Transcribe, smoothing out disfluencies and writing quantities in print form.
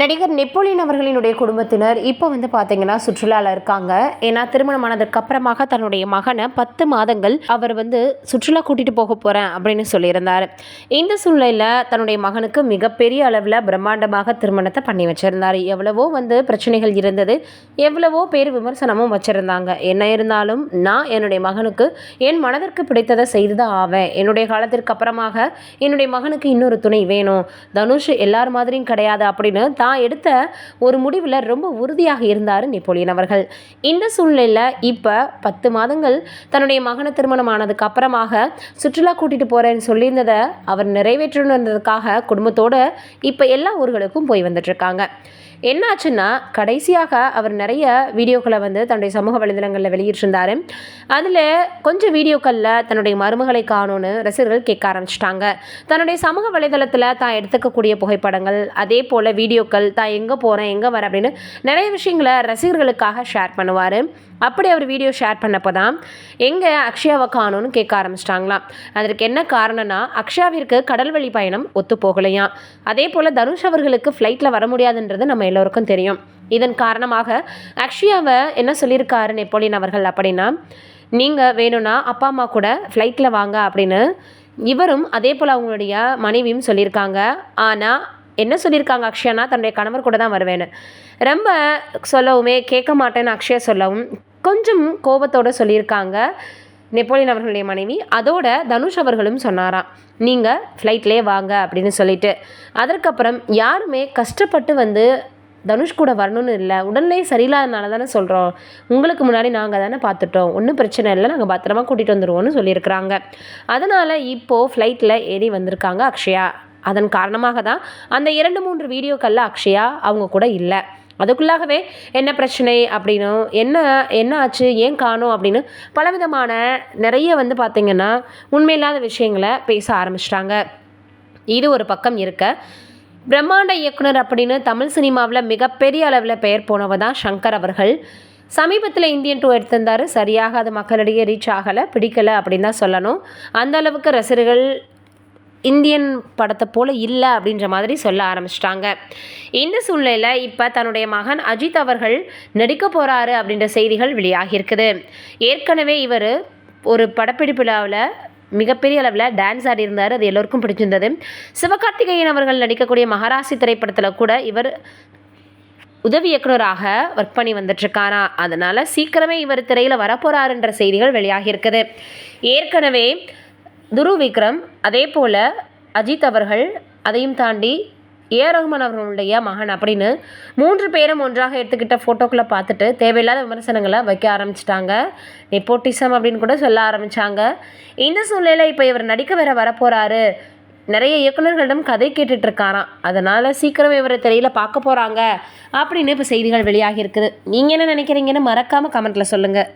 நடிகர் நெப்போலியன் அவர்களினுடைய குடும்பத்தினர் இப்போ பார்த்தீங்கன்னா சுற்றுலாவில் இருக்காங்க. ஏன்னா திருமணமானதுக்கு அப்புறமாக தன்னுடைய மகனை 10 மாதங்கள் அவர் சுற்றுலா கூட்டிகிட்டு போக போகிறேன் அப்படின்னு சொல்லியிருந்தார். இந்த சூழ்நிலையில் தன்னுடைய மகனுக்கு மிகப்பெரிய அளவில் பிரம்மாண்டமாக திருமணத்தை பண்ணி வச்சுருந்தார். எவ்வளவோ பிரச்சனைகள் இருந்தது, எவ்வளவோ பேர் விமர்சனமும் வச்சுருந்தாங்க. என்ன இருந்தாலும் நான் என்னுடைய மகனுக்கு என் மனதிற்கு பிடித்ததை செய்து தான் ஆவேன். என்னுடைய காலத்திற்கு அப்புறமாக என்னுடைய மகனுக்கு இன்னொரு துணை வேணும், தனுஷ் எல்லார் மாதிரியும் கிடையாது அப்படின்னு தான் எடுத்த ஒரு முடிவில் ரொம்ப உறுதியாக இருந்தார் நெப்போலியன் அவர்கள். இந்த சூழ்நிலையில் இப்போ 10 மாதங்கள் தன்னுடைய மகனை திருமணம் ஆனதுக்கு அப்புறமாக சுற்றுலா கூட்டிகிட்டு போகிறேன்னு சொல்லியிருந்ததை அவர் நிறைவேற்றணுன்றதுக்காக குடும்பத்தோடு இப்போ எல்லா ஊர்களுக்கும் போய் வந்துட்டுருக்காங்க. என்னாச்சுன்னா கடைசியாக அவர் நிறைய வீடியோக்களை தன்னுடைய சமூக வலைதளங்களில் வெளியிட்டிருந்தார். அதில் கொஞ்சம் வீடியோக்களில் தன்னுடைய மருமகளை காணோன்னு ரசிகர்கள் கேட்க ஆரம்பிச்சிட்டாங்க. தன்னுடைய சமூக வலைதளத்தில் தான் எடுத்துக்கக்கூடிய புகைப்படங்கள், அதே போல் வீடியோக்கள், தான் எங்கே போகிறேன் எங்கே வரேன் அப்படின்னு நிறைய விஷயங்களை ரசிகர்களுக்காக ஷேர் பண்ணுவார். அப்படி அவர் வீடியோ ஷேர் பண்ணப்போ தான் எங்கே அக்ஷயாவை காணோன்னு கேட்க ஆரம்பிச்சிட்டாங்களாம். அதற்கு என்ன காரணம்னா அக்ஷயாவிற்கு கடல்வழி பயணம் ஒத்து போகலையாம். அதே போல் தனுஷ் அவர்களுக்கு ஃப்ளைட்டில் வர முடியாதுன்றது நம்ம எல்லோருக்கும் தெரியும். இதன் காரணமாக அக்ஷயாவை என்ன சொல்லியிருக்காரு நெப்போலியன் அவர்கள் அப்படின்னா, நீங்கள் வேணும்னா அப்பா அம்மா கூட ஃப்ளைட்டில் வாங்க அப்படின்னு இவரும் அதே போல் அவங்களுடைய மனைவியும் சொல்லியிருக்காங்க. ஆனால் என்ன சொல்லியிருக்காங்க அக்ஷயானா, தன்னுடைய கணவர் கூட தான் வருவேன்னு ரொம்ப சொல்லவுமே கேட்க மாட்டேன்னு அக்ஷயா சொல்லவும் கொஞ்சம் கோபத்தோடு சொல்லியிருக்காங்க நெப்போலியன் அவர்களுடைய மனைவி. அதோட தனுஷ் அவர்களும் சொன்னாராம், நீங்கள் ஃப்ளைட்லேயே வாங்க அப்படின்னு சொல்லிட்டு. அதற்கப்புறம் யாருமே கஷ்டப்பட்டு தனுஷ் கூட வரணும்னு இல்லை, உடல்நிலை சரியில்லாதனால தானே சொல்கிறோம், உங்களுக்கு முன்னாடி நாங்கள் தானே பார்த்துட்டோம், ஒன்றும் பிரச்சனை இல்லை, நாங்கள் பத்திரமா கூட்டிகிட்டு வந்துடுவோம்னு சொல்லியிருக்கிறாங்க. அதனால் இப்போது ஃப்ளைட்டில் ஏறி வந்திருக்காங்க அக்ஷயா. அதன் காரணமாக தான் அந்த 2-3 வீடியோக்களில் அக்ஷயா அவங்க கூட இல்லை. அதுக்குள்ளாகவே என்ன பிரச்சனை அப்படின்னும் என்ன ஆச்சு ஏன் காணோம் அப்படின்னு பலவிதமான நிறைய பார்த்திங்கன்னா உண்மையில்லாத விஷயங்களை பேச ஆரம்பிச்சிட்டாங்க. இது ஒரு பக்கம் இருக்க, பிரம்மாண்ட இயக்குனர் அப்படின்னு தமிழ் சினிமாவில் மிகப்பெரிய அளவில் பெயர் போனவ தான் சங்கர் அவர்கள். சமீபத்தில் இந்தியன் 2 எடுத்திருந்தார். சரியாக அது மக்களிடையே ரீச் ஆகலை, பிடிக்கலை அப்படின்னு தான் சொல்லணும். அந்த அளவுக்கு ரசிகர்கள் இந்தியன் படத்தை போல் இல்லை அப்படின்ற மாதிரி சொல்ல ஆரம்பிச்சிட்டாங்க. இந்த சூழ்நிலையில் இப்போ தன்னுடைய மகன் அஜித் அவர்கள் நடிக்க போகிறாரு அப்படின்ற செய்திகள் வெளியாகியிருக்குது. ஏற்கனவே இவர் ஒரு படப்பிடிப்பு விழாவில் மிகப்பெரிய அளவில் டான்ஸ் ஆடி இருந்தார். அது எல்லோருக்கும் பிடிச்சிருந்தது. சிவகார்த்திகேயன் அவர்கள் நடிக்கக்கூடிய மகாராசி திரைப்படத்தில் கூட இவர் உதவி இயக்குனராக ஒர்க் பண்ணி வந்துட்டுருக்காரா. அதனால் சீக்கிரமே இவர் திரையில் வரப்போகிறாருன்ற செய்திகள் வெளியாகியிருக்குது. ஏற்கனவே துருவ் விக்ரம், அதே போல் அஜித் அவர்கள், அதையும் தாண்டி ஏஆர் ரஹ்மான் அவர்களுடைய மகன் அப்படின்னு 3 பேரும் ஒன்றாக எடுத்துக்கிட்ட ஃபோட்டோக்களை பார்த்துட்டு தேவையில்லாத விமர்சனங்களை வைக்க ஆரம்பிச்சிட்டாங்க. நெப்போட்டிசம் அப்படின்னு கூட சொல்ல ஆரம்பித்தாங்க. இந்த சூழ்நிலையில் இப்போ இவர் நடிக்க வரப்போகிறாரு, நிறைய இயக்குநர்களிடம் கதை கேட்டுட்ருக்காராம். அதனால் சீக்கிரம் இவரை திரையில் பார்க்க போகிறாங்க அப்படின்னு இப்போ செய்திகள் வெளியாகியிருக்குது. நீங்கள் என்ன நினைக்கிறீங்கன்னு மறக்காமல் கமெண்ட்டில் சொல்லுங்கள்.